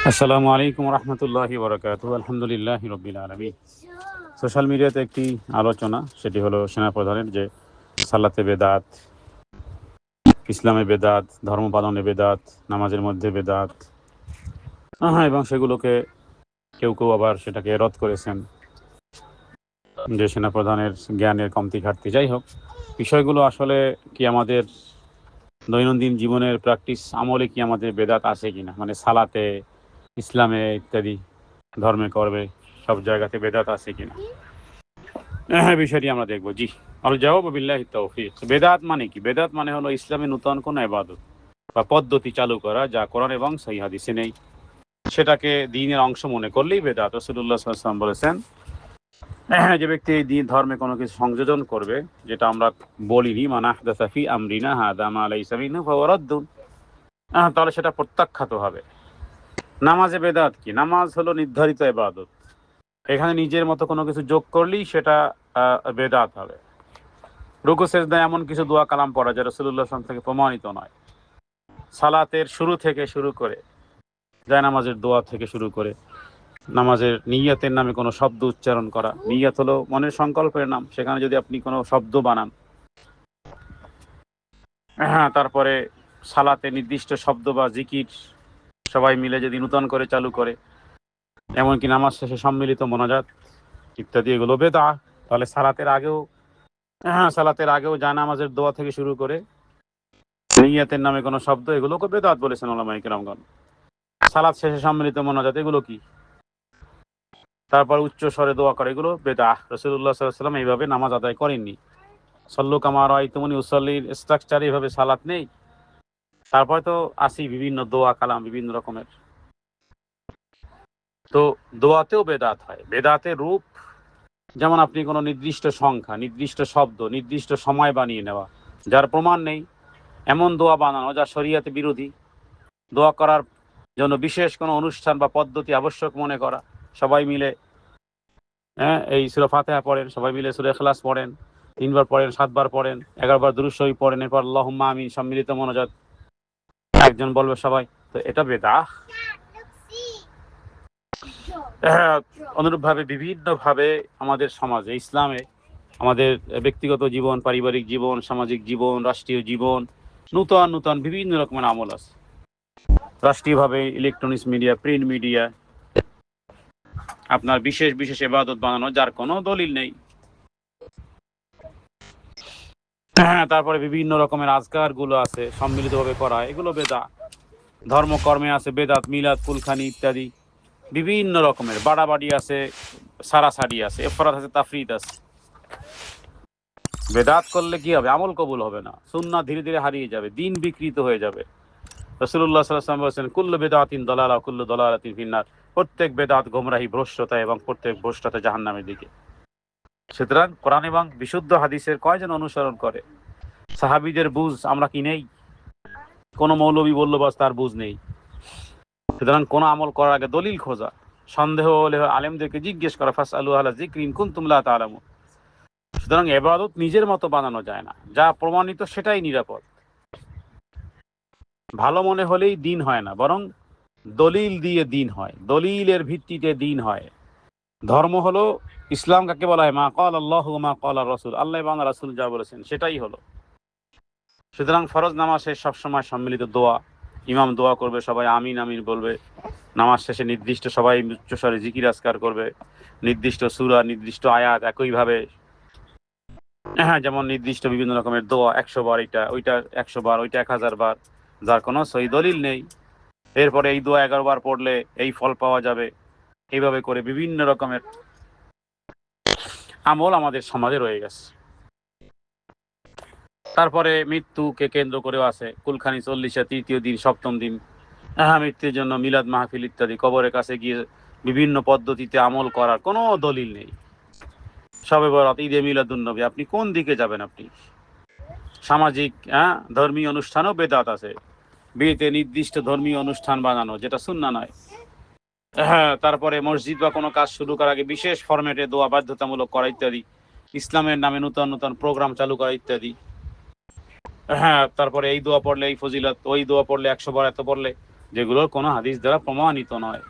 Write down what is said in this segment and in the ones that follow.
আসসালামু আলাইকুম রহমতুল্লাহি বারাকাতুহু। আলহামদুলিল্লাহি রাব্বিল আলামিন। সোশ্যাল মিডিয়াতে একটি আলোচনা, সেটি হলো সেনাপ্রধানের যে সালাতে বেদাত, ইসলামে বেদাত, ধর্ম পালনে বেদাত, নামাজের মধ্যে বেদাত, এবং সেগুলোকে কেউ কেউ আবার সেটাকে রদ করেছেন যে সেনাপ্রধানের জ্ঞানের কমতি ঘাটতি। যাই হোক, বিষয়গুলো আসলে কি আমাদের দৈনন্দিন জীবনের প্র্যাকটিস আমলে কি আমাদের বেদাত আছে কিনা, মানে সালাতে, ইসলামে ইত্যাদি ধর্মে করবে সব জায়গাতে বেদাত আছে কিনা, হ্যাঁ বিষয়টি আমরা দেখবো। জি, আল জবাব বিল্লাহি তৌফিক। বেদাত মানে কি? বেদাত মানে হলো ইসলামে নূতন কোনো ইবাদত বা পদ্ধতি চালু করা যা কোরআন এবং সহিহ হাদিসে নেই, সেটাকে দ্বীনের অংশ মনে করলেই বেদাত। রাসূলুল্লাহ সাল্লাল্লাহু আলাইহি ওয়াসাল্লাম বলেছেন, যে ব্যক্তি এই দ্বীন ধর্মে কোনো কিছু সংযোজন করবে যেটা আমরা বলিনি, মান আহদাসা ফি আমরিনা হাযা মা লাইসা মিনহু ফাহুয়া রাদ্দুন, তাহলে সেটা প্রত্যাখ্যাত হবে। নামাজে বেদাত কি? নামাজ হলো নির্ধারিত ইবাদত, এখানে নিজের মতো কোনো কিছু যোগ করলেই সেটা বেদাত হবে। রুকু সেজদায় এমন কিছু দোয়া কালাম পড়া যা রাসূলুল্লাহ সাল্লাল্লাহু আলাইহি ওয়াসাল্লাম থেকে প্রমাণিত নয়। সালাতের শুরু থেকে শুরু করে, যায় নামাজের দোয়া থেকে শুরু করে, নামাজের নিয়তের নামে কোনো শব্দ উচ্চারণ করা, নিয়ত হলো মনের সংকল্পের নাম, সেখানে যদি আপনি কোনো শব্দ বানান, তারপরে সালাতে নির্দিষ্ট শব্দ বা জিকির সবাই মিলে যদি নূতন করে চালু করে, এমনকি নামাজ শেষে সম্মিলিত মোনাজাত ইত্যাদি, এগুলো বেদাত। তাহলে সালাতের আগেও জায়নামাজের দোয়া থেকে শুরু করে নিয়তের নামে কোনো শব্দ, এগুলোকে বেদাত বলেছেন উলামায়ে কেরামগণ। সালাত শেষে সম্মিলিত মোনাজাত, এগুলো কি? তারপর উচ্চ স্বরে দোয়া করে, এগুলো বেদাত। রাসূলুল্লাহ সাল্লাল্লাহু আলাইহি ওয়াসাল্লাম এইভাবে নামাজ আদায় করেননি। সল্লু কামা রাআইতুমুনি উসাল্লির স্ট্রাকচার এইভাবে সালাত নেই। তারপরে তো আসি বিভিন্ন দোয়া কালাম বিভিন্ন রকমের, তো দোয়াতেও বেদাত হয়। বেদাতের রূপ যেমন আপনি কোনো নির্দিষ্ট সংখ্যা, নির্দিষ্ট শব্দ, নির্দিষ্ট সময় বানিয়ে নেওয়া, যার প্রমাণ নেই এমন দোয়া বানানো যা শরীয়তে বিরোধী, দোয়া করার জন্য বিশেষ কোনো অনুষ্ঠান বা পদ্ধতি আবশ্যক মনে করা, সবাই মিলে এই সূরা ফাতিহা পড়েন, সবাই মিলে সূরা ইখলাস পড়েন, 3 বার পড়েন, 7 বার পড়েন, 11 বার দুরূদ শরীফ পড়েন, এরপর আল্লাহুম্মা আমিন সম্মিলিত মোনাজাত একজন বলবে সবাই, তো এটা বেদাত। অনুরূপভাবে বিভিন্নভাবে আমাদের সমাজে, ইসলামে, আমাদের ব্যক্তিগত জীবন, পারিবারিক জীবন, সামাজিক জীবন, রাষ্ট্রীয় জীবন, নূতন নূতন বিভিন্ন রকমের আমল আছে। রাষ্ট্রীয়ভাবে ইলেকট্রনিক্স মিডিয়া, প্রিন্ট মিডিয়া, আপনার বিশেষ বিশেষ ইবাদত বানানো যার কোনো দলিল নেই। তারপরে বিভিন্ন রকমের আজকার গুলো আছে সম্মিলিতভাবে করা, এগুলো বেদাত। ধর্মকর্মে আছে বেদাত, মিলাদ, কুলখানি ইত্যাদি বিভিন্ন রকমের। বাড়াবাড়ি আছে, সারাসারি আছে, এফরাত আছে, তাফরিদ আছে। বেদাত করলে কি হবে? আমল কবুল হবে না, সুন্নাহ ধীরে ধীরে হারিয়ে যাবে, দিন বিকৃত হয়ে যাবে। রাসূলুল্লাহ সাল্লাল্লাহু আলাইহি ওয়াসাল্লাম বলেছেন, কুল্লু বিদআতিন দালালা কুল্লু দালালাতিন ফিন্নার, প্রত্যেক বেদাত গোমরাহি, ভ্রষ্টতা, এবং প্রত্যেক ভ্রষ্টতা জাহান্নামের দিকে। সুতরাং কোরআন এবং বিশুদ্ধ হাদিসের কয়জন অনুসরণ করে? সাহাবীদের বুঝ আমরা কি নেই? কোন মৌলবী বলল বাস তার বুঝ নেই। সুতরাং কোন আমল করার আগে দলিল খোঁজা, সন্দেহ হলে আলেমদেরকে জিজ্ঞেস করা, ফাসআলু আহলা যিকরি ইন কুনতুম লা তা'লামুন। সুতরাং ইবাদত নিজের মতো বানানো যায় না, যা প্রমাণিত সেটাই নিরাপদ। ভালো মনে হলেই দিন হয় না, বরং দলিল দিয়ে দিন হয়, দলিলের ভিত্তিতে দিন হয়। ধর্ম হলো, ইসলাম কাকে বলা হয়? মা ক্বাল আল্লাহু ওয়া মা ক্বাল রাসূল, আল্লাহ এবং রাসূল যা বলেছেন সেটাই হলো। সুতরাং ফরজ নামাজ শেষে সবসময় সম্মিলিত দোয়া, ইমাম দোয়া করবে, সবাই আমিন আমিন বলবে। নামাজ শেষে নির্দিষ্ট সবাই উচ্চস্বরে জিকির আজকার করবে, নির্দিষ্ট সূরা, নির্দিষ্ট আয়াত, একইভাবে যেমন নির্দিষ্ট বিভিন্ন রকমের দোয়া, 100 বার এটা, ওইটা 100 বার, ওইটা 1000 বার, যার কোনো সহি দলিল নেই। এরপরে এই দোয়া 11 বার পড়লে এই ফল পাওয়া যাবে। এইভাবে করে বিভিন্ন রকমের আমল আমাদের সমাজে রয়ে গেছে। তারপরে মৃত্যুকে কেন্দ্র করেও আছে কুলখানি 40-এ, তৃতীয় দিন, সপ্তম দিন, মৃত্যুর জন্য মিলাদ মাহফিল ইত্যাদি, কবরের কাছে গিয়ে বিভিন্ন পদ্ধতিতে আমল করার কোনো দলিল নেই। শবে বরাত, ঈদে মিলাদুন নবী, আপনি কোন দিকে যাবেন? আপনি সামাজিক ধর্মীয় অনুষ্ঠানও বেদাত আছে, বিয়েতে নির্দিষ্ট ধর্মীয় অনুষ্ঠান বানানো যেটা সুন্নাহ নয়। তারপরে মসজিদ বা কোনো কাজ শুরু করার আগে বিশেষ ফরম্যাটে দোয়া বাধ্যতামূলক করা ইত্যাদি, ইসলামের নামে নূতন নূতন প্রোগ্রাম চালু করা ইত্যাদি। তারপরে এই দোয়া পড়লে এই ফজিলত, ওই দোয়া পড়লে 100 বার এত পড়লে যেগুলো কোনো হাদিস দ্বারা প্রমাণিত নয়।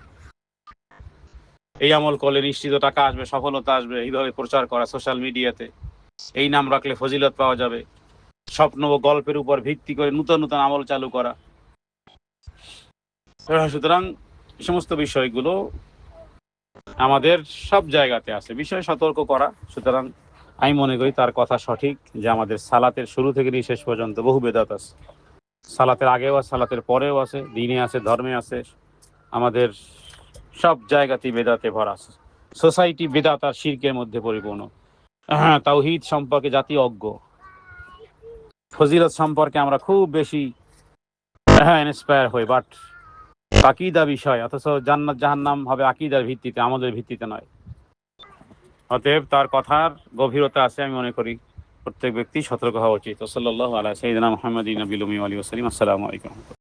এই আমল করলে নিশ্চিত টাকা আসবে, সফলতা আসবে, এইভাবে প্রচার করা সোশ্যাল মিডিয়াতে, এই নাম রাখলে ফজিলত পাওয়া যাবে, স্বপ্ন ও গল্পের উপর ভিত্তি করে নূতন নূতন আমল চালু করা। সুতরাং সমস্ত বিষয়গুলো আমাদের সব জায়গাতে আছে, বিষয়ে সতর্ক করা। সুতরাং আমি মনে করি তার কথা সঠিক যে আমাদের সালাতের শুরু থেকে নিয়ে শেষ পর্যন্ত বহু বেদাত আছে। সালাতের আগেও আছে, সালাতের পরেও আছে, দিনে আছে, ধর্মে আছে, আমাদের সব জায়গাতেই বেদাতে ভরা আছে। সোসাইটি বেদাত আর শিরকের মধ্যে পরিপূর্ণ। হ্যাঁ, তাওহীদ সম্পর্কে জাতি অজ্ঞ, ফজিলত সম্পর্কে আমরা খুব বেশি ইন্সপায়ার হই, বাট আকীদা বিষয়, অথচ জান্নাত জাহান্নাম হবে আকীদার ভিত্তিতে, আমাদের ভিত্তিতে নয়। অতএব তার কথার গভীরতা আছে, আমি মনে করি প্রত্যেক ব্যক্তি সতর্ক হওয়া উচিত। সাল্লাল্লাহু আলা সাইয়্যিদিনা মুহাম্মাদিন নবিয়্যিল উম্মি ওয়া আলিহি ওয়া সাল্লাম। আসসালামু আলাইকুম।